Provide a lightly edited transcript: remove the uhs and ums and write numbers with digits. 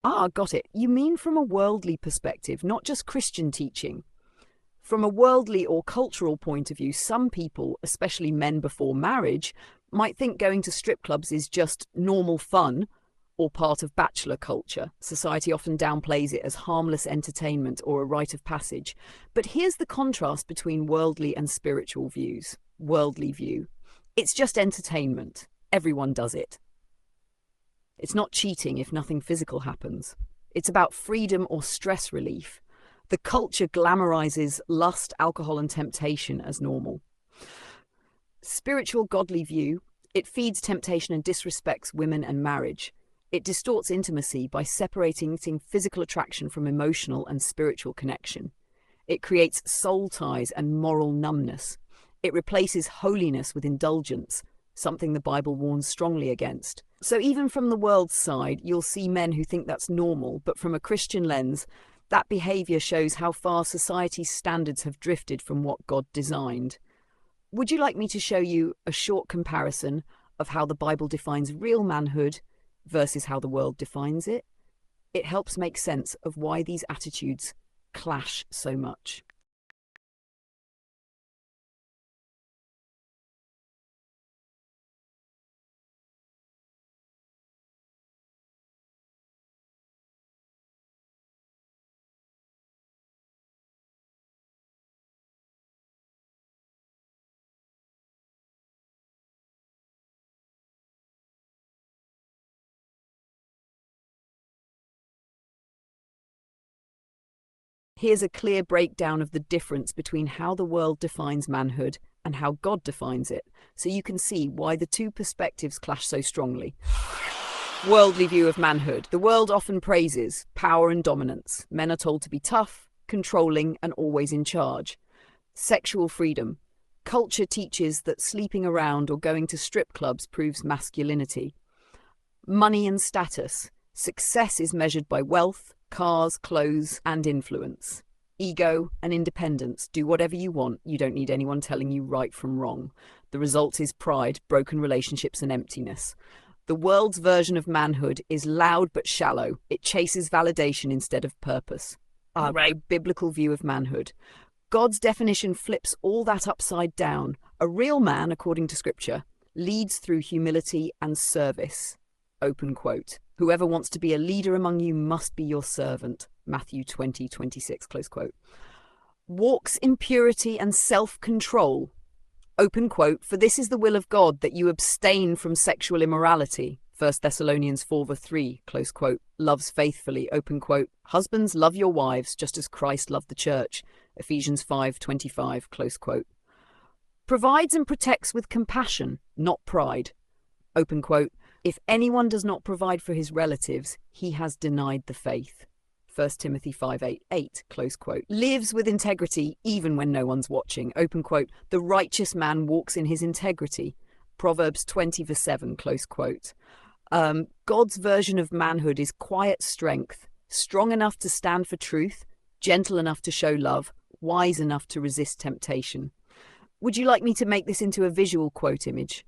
Ah, got it. You mean from a worldly perspective, not just Christian teaching. From a worldly or cultural point of view, some people, especially men before marriage, might think going to strip clubs is just normal fun or part of bachelor culture. Society often downplays it as harmless entertainment or a rite of passage. But here's the contrast between worldly and spiritual views. Worldly view. It's just entertainment. Everyone does it. It's not cheating if nothing physical happens. It's about freedom or stress relief. The culture glamorizes lust, alcohol, and temptation as normal. Spiritual godly view, it feeds temptation and disrespects women and marriage. It distorts intimacy by separating physical attraction from emotional and spiritual connection. It creates soul ties and moral numbness. It replaces holiness with indulgence, something the Bible warns strongly against. So even from the world's side, you'll see men who think that's normal, but from a Christian lens, that behavior shows how far society's standards have drifted from what God designed. Would you like me to show you a short comparison of how the Bible defines real manhood versus how the world defines it? It helps make sense of why these attitudes clash so much. Here's a clear breakdown of the difference between how the world defines manhood and how God defines it, so you can see why the two perspectives clash so strongly. Worldly view of manhood. The world often praises power and dominance. Men are told to be tough, controlling, and always in charge. Sexual freedom. Culture teaches that sleeping around or going to strip clubs proves masculinity. Money and status. Success is measured by wealth, cars, clothes, and influence. Ego and independence. Do whatever you want. You don't need anyone telling you right from wrong. The result is pride, broken relationships, and emptiness. The world's version of manhood is loud but shallow. It chases validation instead of purpose. A biblical view of manhood. God's definition flips all that upside down. A real man, according to Scripture, leads through humility and service. Open quote. Whoever wants to be a leader among you must be your servant. Matthew 20:26, close quote. Walks in purity and self-control. Open quote. For this is the will of God, that you abstain from sexual immorality. 1 Thessalonians 4:3, close quote. Loves faithfully. Open quote. Husbands, love your wives, just as Christ loved the church. Ephesians 5:25, close quote. Provides and protects with compassion, not pride. Open quote. If anyone does not provide for his relatives, he has denied the faith. 1 Timothy 5:8, close quote. Lives with integrity even when no one's watching. Open quote. The righteous man walks in his integrity. Proverbs 20:7, close quote. God's version of manhood is quiet strength, strong enough to stand for truth, gentle enough to show love, wise enough to resist temptation. Would you like me to make this into a visual quote image?